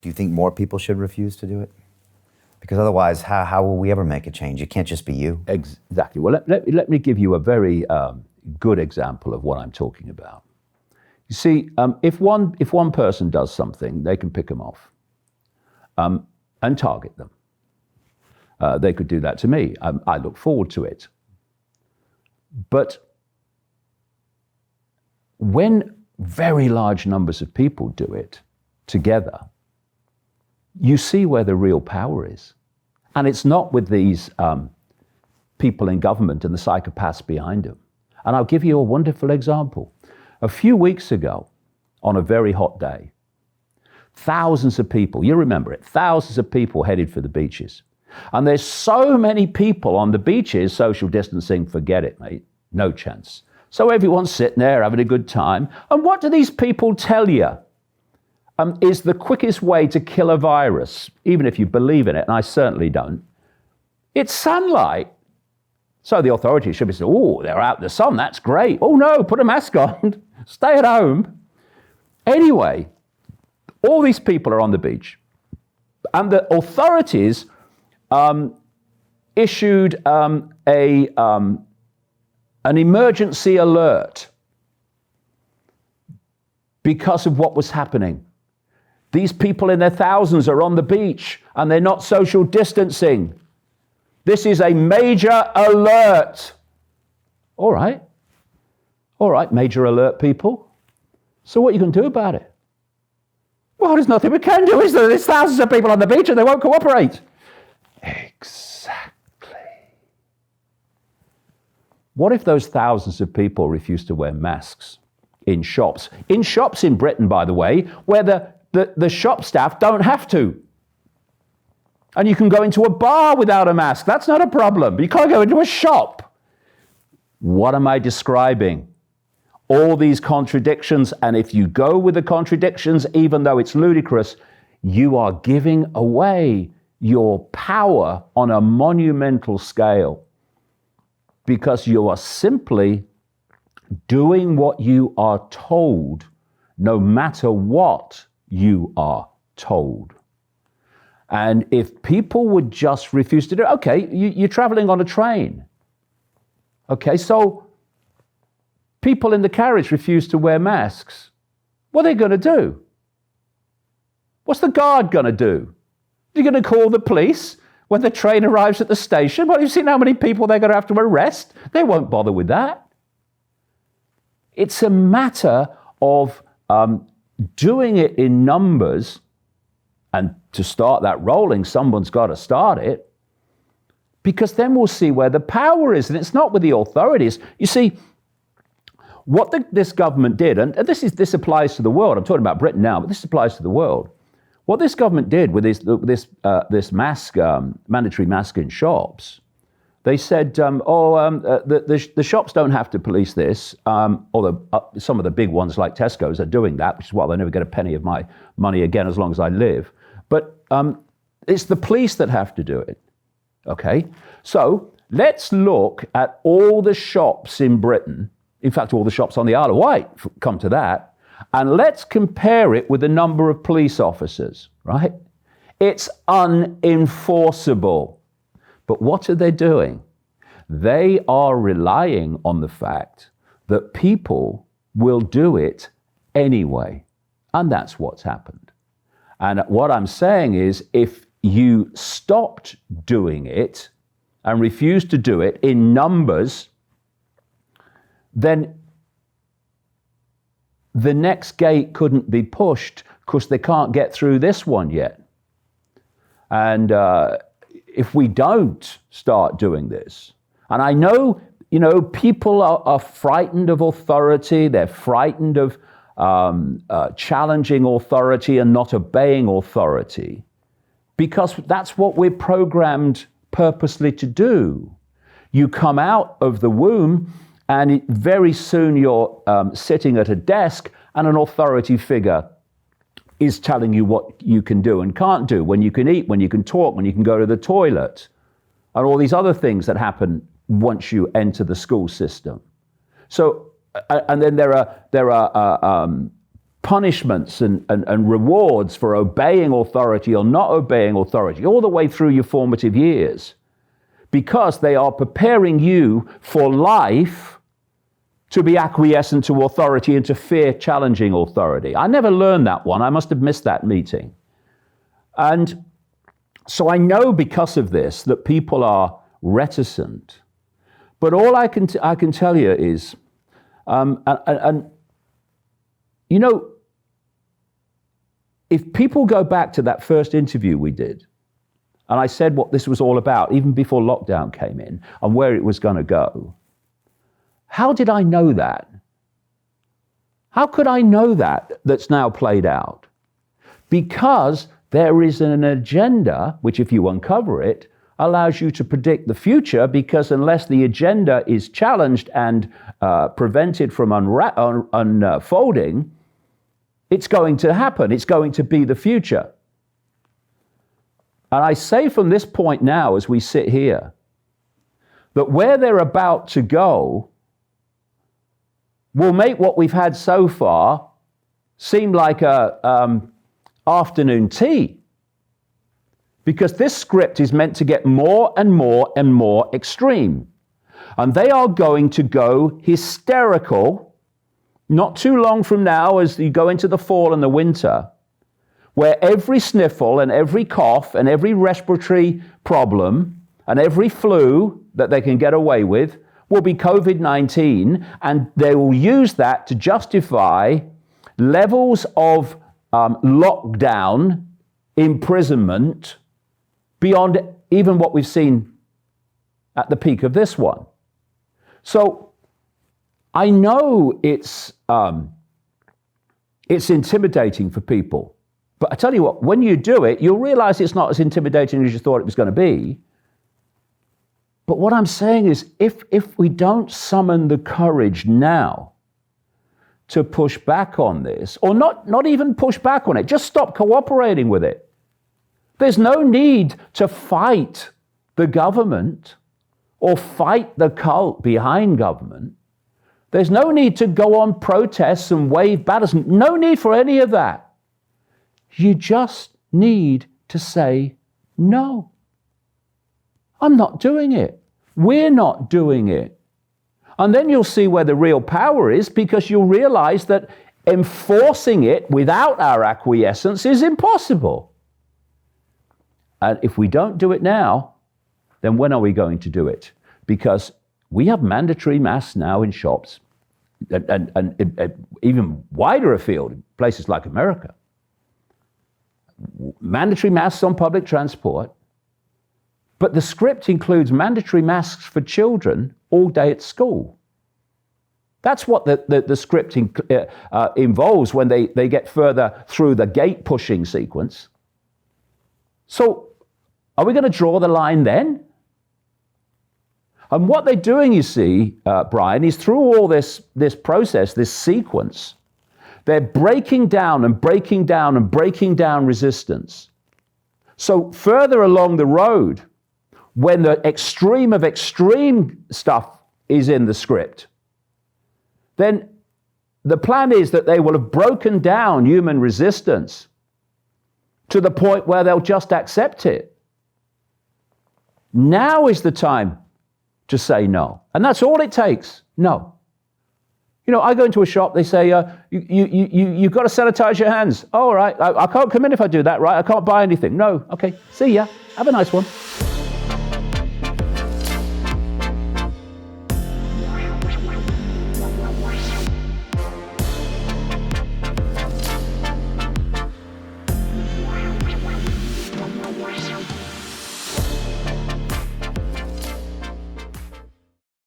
Do you think more people should refuse to do it? Because otherwise, how will we ever make a change? It can't just be you. Exactly. Well, let me give you a very good example of what I'm talking about. You see, if one person does something, they can pick them off and target them. They could do that to me. I look forward to it. But when very large numbers of people do it together, you see where the real power is. And it's not with these people in government and the psychopaths behind them. And I'll give you a wonderful example. A few weeks ago, on a very hot day, thousands of people, you remember it, thousands of people headed for the beaches. And there's so many people on the beaches, social distancing, forget it, mate, no chance. So everyone's sitting there having a good time. And what do these people tell you is the quickest way to kill a virus, even if you believe in it, and I certainly don't? It's sunlight. So the authorities should be saying, oh, they're out in the sun, that's great. Oh no, put a mask on, stay at home. Anyway, all these people are on the beach. And the authorities issued an emergency alert because of what was happening. These people in their thousands are on the beach and they're not social distancing. This is a major alert. All right, major alert, people. So what are you going to do about it? Well, there's nothing we can do, is there? There's thousands of people on the beach and they won't cooperate. Exactly. What if those thousands of people refuse to wear masks in shops? In shops in Britain, by the way, where the shop staff don't have to. And you can go into a bar without a mask. That's not a problem. You can't go into a shop. What am I describing? All these contradictions. And if you go with the contradictions, even though it's ludicrous, you are giving away your power on a monumental scale, because you are simply doing what you are told, no matter what you are told. And if people would just refuse to do it, okay, you're traveling on a train. Okay, so people in the carriage refuse to wear masks. What are they going to do? What's the guard going to do? Are you going to call the police when the train arrives at the station? Well, you've seen how many people they're going to have to arrest. They won't bother with that. It's a matter of doing it in numbers, and to start that rolling, someone's got to start it, because then we'll see where the power is, and it's not with the authorities. You see, what this government did, and this applies to the world. I'm talking about Britain now, but this applies to the world. What this government did with this mask, mandatory mask in shops, they said, the shops don't have to police this, although some of the big ones like Tesco's are doing that, which is why they'll never get a penny of my money again as long as I live. But it's the police that have to do it, okay? So let's look at all the shops in Britain, in fact, all the shops on the Isle of Wight, come to that, and let's compare it with the number of police officers, right? It's unenforceable. But what are they doing? They are relying on the fact that people will do it anyway. And that's what's happened. And what I'm saying is, if you stopped doing it and refused to do it in numbers, then the next gate couldn't be pushed because they can't get through this one yet. And if we don't start doing this, and I know, people are frightened of authority, they're frightened of challenging authority and not obeying authority, because that's what we're programmed purposely to do. You come out of the womb, and very soon you're sitting at a desk, and an authority figure is telling you what you can do and can't do, when you can eat, when you can talk, when you can go to the toilet, and all these other things that happen once you enter the school system. So, and then there are punishments and rewards for obeying authority or not obeying authority, all the way through your formative years, because they are preparing you for life to be acquiescent to authority and to fear challenging authority. I never learned that one. I must have missed that meeting. And so I know because of this that people are reticent. But all I can tell you is, you know, if people go back to that first interview we did, and I said what this was all about, even before lockdown came in, and where it was going to go, how did I know that? How could I know that that's now played out? Because there is an agenda, which if you uncover it, allows you to predict the future, because unless the agenda is challenged and prevented from unfolding, it's going to happen. It's going to be the future. And I say from this point now, as we sit here, that where they're about to go will make what we've had so far seem like a afternoon tea. Because this script is meant to get more and more and more extreme. And they are going to go hysterical not too long from now, as you go into the fall and the winter, where every sniffle and every cough and every respiratory problem and every flu that they can get away with will be COVID-19, and they will use that to justify levels of lockdown, imprisonment, beyond even what we've seen at the peak of this one. So I know it's intimidating for people, but I tell you what, when you do it, you'll realize it's not as intimidating as you thought it was going to be. But what I'm saying is, if we don't summon the courage now to push back on this, or not even push back on it, just stop cooperating with it. There's no need to fight the government or fight the cult behind government. There's no need to go on protests and wave banners. No need for any of that. You just need to say no. I'm not doing it. We're not doing it. And then you'll see where the real power is, because you'll realize that enforcing it without our acquiescence is impossible. And if we don't do it now, then when are we going to do it? Because we have mandatory masks now in shops, and even wider afield, in places like America. Mandatory masks on public transport, but the script includes mandatory masks for children all day at school. That's what the script involves when they get further through the gate pushing sequence. So are we going to draw the line then? And what they're doing, you see, Brian, is through all this process, this sequence, they're breaking down and breaking down and breaking down resistance. So further along the road, when the extreme of extreme stuff is in the script, then the plan is that they will have broken down human resistance to the point where they'll just accept it. Now is the time to say no. And that's all it takes, no. You know, I go into a shop, they say, you've got to sanitize your hands. Oh, all right, I can't come in if I do that, right? I can't buy anything. No, okay, see ya. Have a nice one.